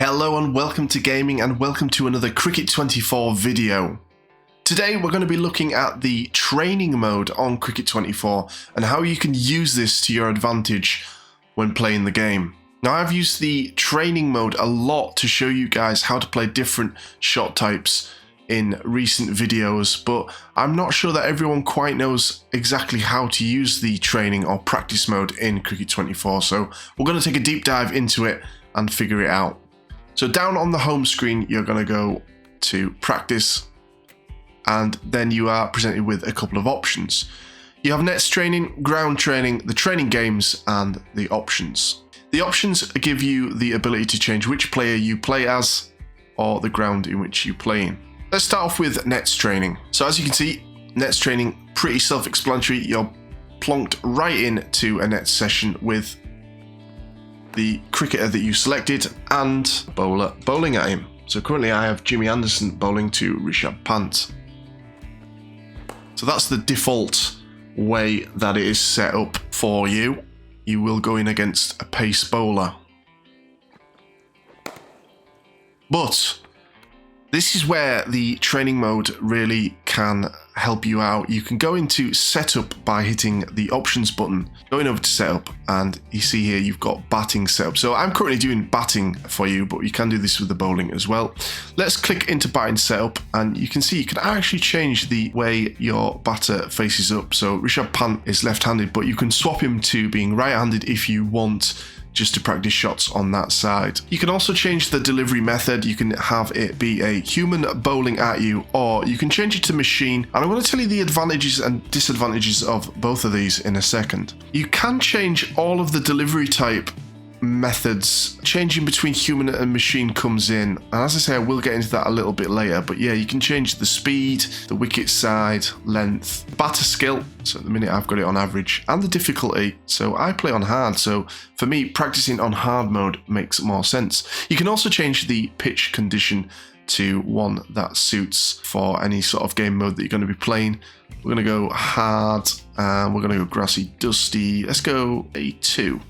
Hello and welcome to gaming and welcome to another Cricket 24 video. Today we're going to be looking at the training mode on Cricket 24 and how you can use this to your advantage when playing the game. Now I've used the training mode a lot to show you guys how to play different shot types in recent videos, but I'm not sure that everyone quite knows exactly how to use the training or practice mode in Cricket 24, so we're going to take a deep dive into it and figure it out. So down on the home screen, you're going to go to practice, and then you are presented with a couple of options. You have nets training, ground training, the training games, and the options. The options give you the ability to change which player you play as or the ground in which you play in. Let's start off with nets training. So as you can see, nets training, pretty self-explanatory. You're plonked right into a nets session with the cricketer that you selected and bowler bowling at him. So currently I have Jimmy Anderson bowling to Rishabh Pant. So that's the default way that it is set up for you. You will go in against a pace bowler. But this is where the training mode really can help you out. You can go into setup by hitting the options button, going over to setup, and you see here you've got batting setup. So I'm currently doing batting for you, but you can do this with the bowling as well. Let's click into batting setup, and you can see you can actually change the way your batter faces up. So Rishabh Pant is left-handed, but you can swap him to being right-handed if you want, just to practice shots on that side. You can also change the delivery method. You can have it be a human bowling at you, or you can change it to machine. And I'm going to tell you the advantages and disadvantages of both of these in a second. You can change all of the delivery type methods. Changing between human and machine comes in, and as I say, I will get into that a little bit later, but yeah, you can change the speed, the wicket side, length, batter skill, so at the minute I've got it on average, and the difficulty, so I play on hard, so for me practicing on hard mode makes more sense. You can also change the pitch condition to one that suits for any sort of game mode that you're going to be playing. We're going to go hard, and we're going to go grassy, dusty. Let's go A2.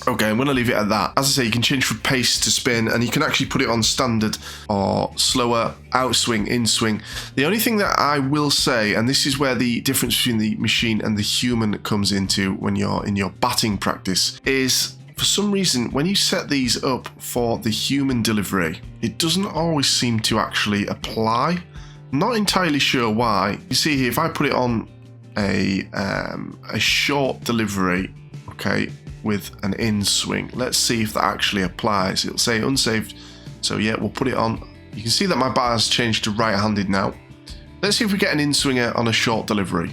Okay, I'm going to leave it at that. As I say, you can change from pace to spin, and you can actually put it on standard or slower, outswing, inswing. The only thing that I will say, and this is where the difference between the machine and the human comes into when you're in your batting practice, is for some reason, when you set these up for the human delivery, it doesn't always seem to actually apply. Not entirely sure why. You see here, if I put it on a short delivery, okay, with an in swing, let's see if that actually applies. It'll say unsaved, so yeah, we'll put it on. You can see that my bar has changed to right-handed now. Let's see if we get an in swinger on a short delivery.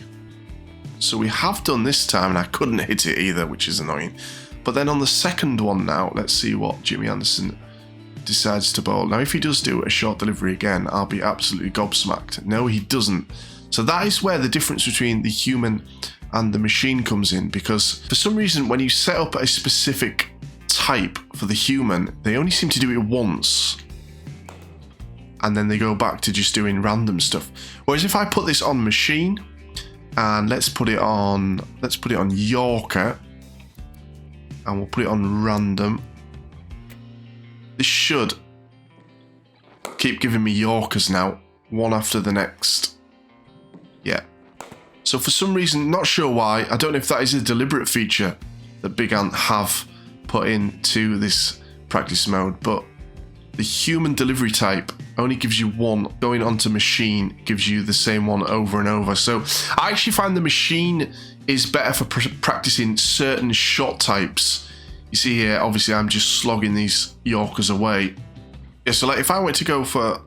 So we have done this time, and I couldn't hit it either, which is annoying. But then on the second one now, let's see what Jimmy Anderson decides to bowl. Now if he does do a short delivery again, I'll be absolutely gobsmacked. No, he doesn't. So that is where the difference between the human and the machine comes in, because for some reason when you set up a specific type for the human, they only seem to do it once and then they go back to just doing random stuff. Whereas if I put this on machine, and let's put it on Yorker, and we'll put it on random, this should keep giving me Yorkers now, one after the next. Yeah. So for some reason, not sure why, I don't know if that is a deliberate feature that Big Ant have put into this practice mode, but the human delivery type only gives you one. Going onto machine gives you the same one over and over. So I actually find the machine is better for practicing certain shot types. You see here, obviously I'm just slogging these Yorkers away. Yeah, so like if I went to go for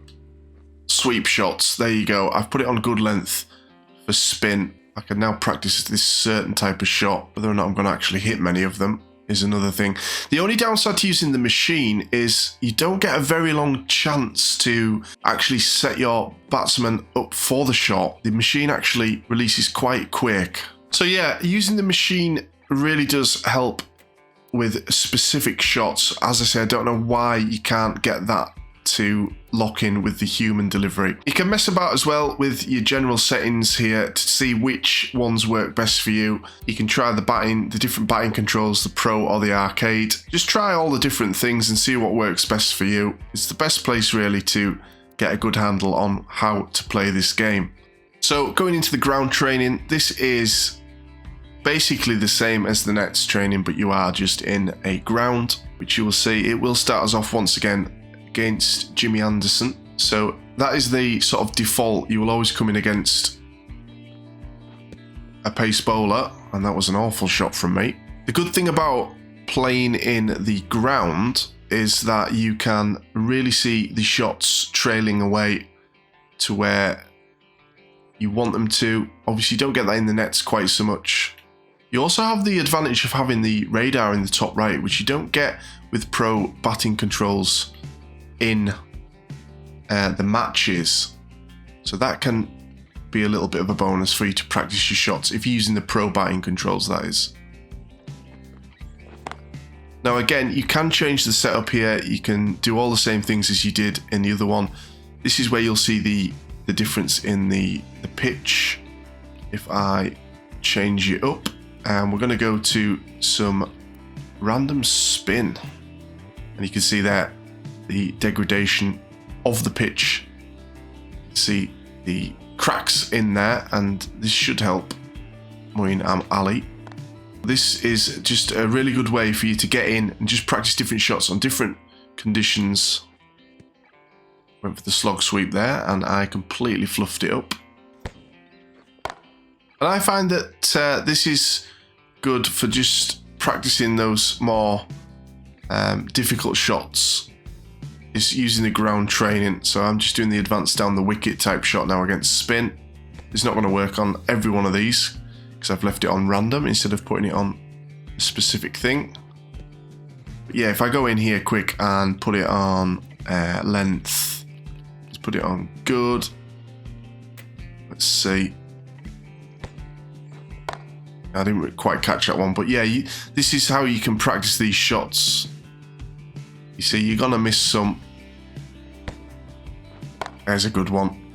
sweep shots, there you go. I've put it on good length. For spin, I can now practice this certain type of shot. Whether or not I'm going to actually hit many of them is another thing. The only downside to using the machine is you don't get a very long chance to actually set your batsman up for the shot. The machine actually releases quite quick. So yeah, using the machine really does help with specific shots. As I say, I don't know why you can't get that to lock in with the human delivery. You can mess about as well with your general settings here to see which ones work best for you. You can try the different batting controls, the Pro or the Arcade. Just try all the different things and see what works best for you. It's the best place really to get a good handle on how to play this game. So going into the ground training, this is basically the same as the nets training, but you are just in a ground, which you will see. It will start us off once again against Jimmy Anderson. So that is the sort of default. You will always come in against a pace bowler, and that was an awful shot from me. The good thing about playing in the ground is that you can really see the shots trailing away to where you want them to. Obviously, you don't get that in the nets quite so much. You also have the advantage of having the radar in the top right, which you don't get with Pro batting controls in the matches. So that can be a little bit of a bonus for you to practice your shots if you're using the Pro batting controls, that is. Now again, you can change the setup here. You can do all the same things as you did in the other one. This is where you'll see the difference in the pitch. If I change it up, and we're going to go to some random spin, and you can see there the degradation of the pitch. See the cracks in there, and this should help Moeen Ali. This is just a really good way for you to get in and just practice different shots on different conditions. Went for the slog sweep there, and I completely fluffed it up. And I find that this is good for just practicing those more difficult shots. Is using the ground training. So I'm just doing the advanced down the wicket type shot now against spin. It's not going to work on every one of these because I've left it on random instead of putting it on a specific thing. But yeah, if I go in here quick and put it on length, let's put it on good. Let's see. I didn't quite catch that one, but yeah, this is how you can practice these shots. You see, you're going to miss some. There's a good one.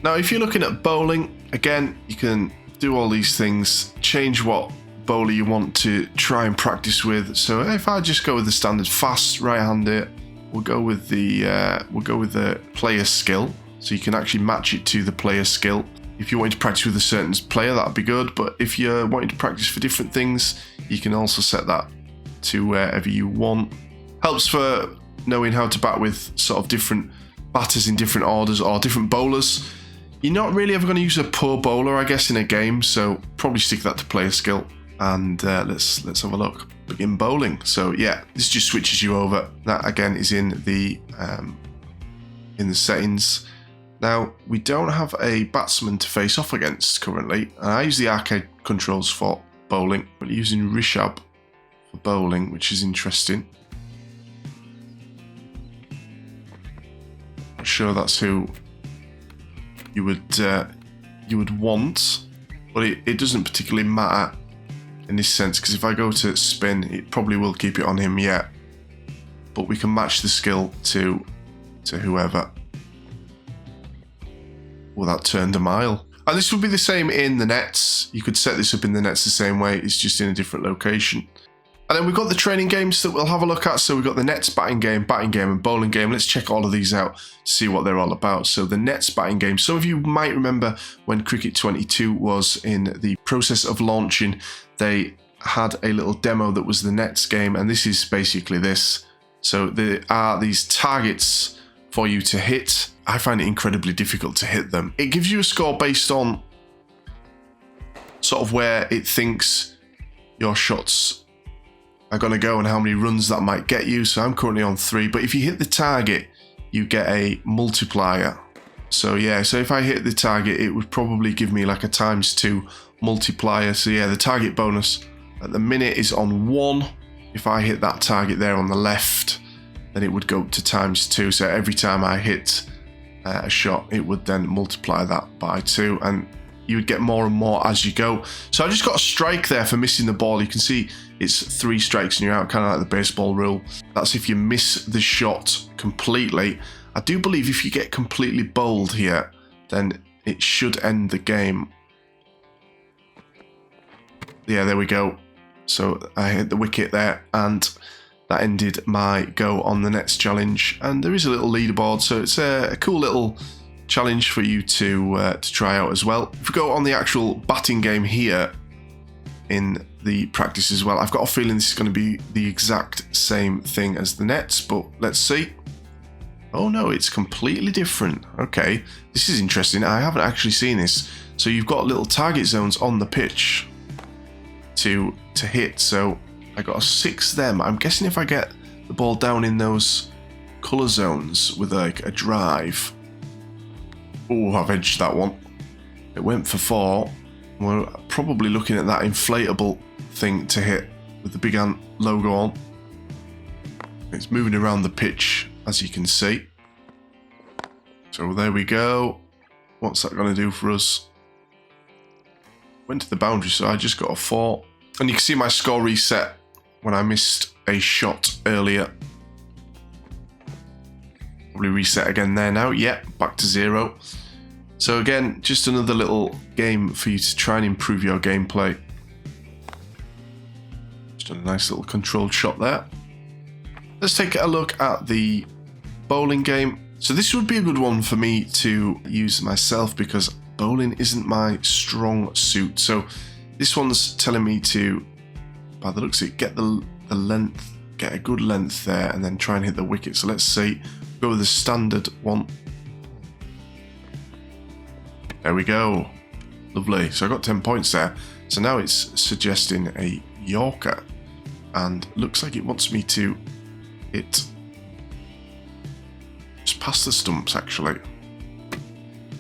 Now, if you're looking at bowling, again, you can do all these things, change what bowler you want to try and practice with. So if I just go with the standard fast right-hander, we'll go with the player skill. So you can actually match it to the player skill. If you're wanting to practice with a certain player, that'd be good. But if you're wanting to practice for different things, you can also set that to wherever you want. Helps for knowing how to bat with sort of different batters in different orders or different bowlers. You're not really ever going to use a poor bowler, I guess, in a game, so probably stick that to player skill. And let's have a look. Begin bowling. So yeah, this just switches you over. That again is in the settings. Now we don't have a batsman to face off against currently, and I use the arcade controls for bowling. We're using Rishabh for bowling, which is interesting. Not sure that's who you would want, but it doesn't particularly matter in this sense, because if I go to spin, it probably will keep it on him yet, but we can match the skill to whoever. Well, that turned a mile. And this would be the same in the nets. You could set this up in the nets the same way, it's just in a different location. And then we've got the training games that we'll have a look at. So we've got the nets batting game, and bowling game. Let's check all of these out, see what they're all about. So the nets batting game. Some of you might remember when Cricket 22 was in the process of launching, they had a little demo that was the nets game, and this is basically this. So there are these targets for you to hit. I find it incredibly difficult to hit them. It gives you a score based on sort of where it thinks your shots are going to go and how many runs that might get you. So I'm currently on 3, but if you hit the target, you get a multiplier. So yeah, so if I hit the target, it would probably give me like a ×2 multiplier. So yeah, the target bonus at the minute is on 1. If I hit that target there on the left, then it would go up to ×2. So every time I hit a shot, it would then multiply that by 2, and you would get more and more as you go. So I just got a strike there for missing the ball. You can see it's 3 strikes and you're out, kind of like the baseball rule. That's if you miss the shot completely. I do believe if you get completely bowled here, then it should end the game. Yeah, there we go. So I hit the wicket there, and that ended my go on the Nets challenge. And there is a little leaderboard, so it's a cool little challenge for you to try out as well. If we go on the actual batting game here in the practice as well, I've got a feeling this is going to be the exact same thing as the Nets, but let's see. Oh no, it's completely different. Okay, this is interesting. I haven't actually seen this. So you've got little target zones on the pitch to hit. So I got a 6 them. I'm guessing if I get the ball down in those colour zones with like a drive. Oh, I've edged that one. It went for 4. We're probably looking at that inflatable thing to hit with the Big Ant logo on. It's moving around the pitch, as you can see. So there we go. What's that going to do for us? Went to the boundary, so I just got a 4. And you can see my score reset when I missed a shot earlier. Probably reset again there now. Yeah, back to 0. So again, just another little game for you to try and improve your gameplay. Just done a nice little controlled shot there. Let's take a look at the bowling game. So this would be a good one for me to use myself because bowling isn't my strong suit. So this one's telling me to, by the looks of it, get the length, get a good length there and then try and hit the wicket. So let's see, go with the standard one. There we go. Lovely. So I got 10 points there. So now it's suggesting a Yorker and looks like it wants me to hit just past the stumps actually.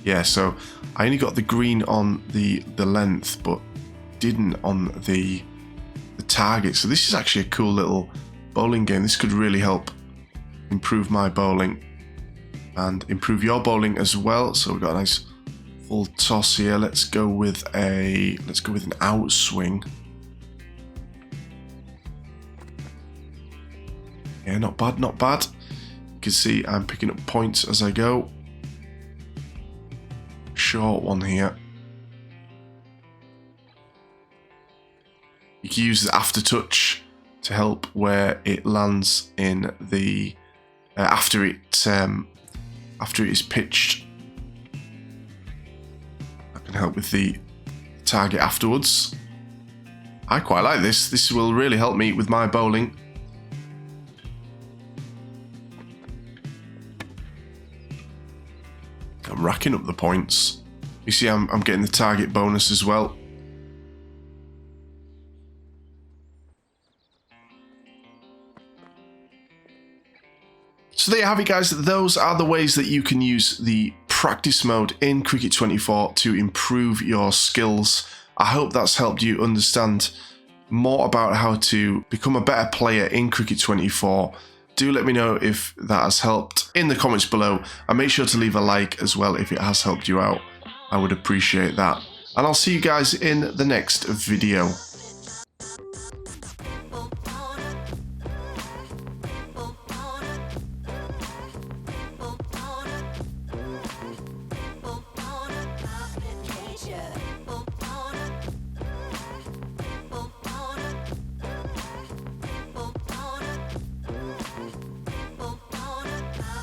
Yeah, so I only got the green on the length but didn't on the target. So this is actually a cool little bowling game. This could really help improve my bowling and improve your bowling as well. So we've got a nice full toss here. Let's go with an outswing. Yeah, not bad, not bad. You can see I'm picking up points as I go. Short one here. You can use the after touch to help where it lands in the after it is pitched. That can help with the target afterwards. I quite like this. This will really help me with my bowling. I'm racking up the points. You see, I'm getting the target bonus as well. So there you have it, guys. Those are the ways that you can use the practice mode in Cricket 24 to improve your skills. I hope that's helped you understand more about how to become a better player in Cricket 24. Do let me know if that has helped in the comments below, and make sure to leave a like as well if it has helped you out. I would appreciate that. And I'll see you guys in the next video.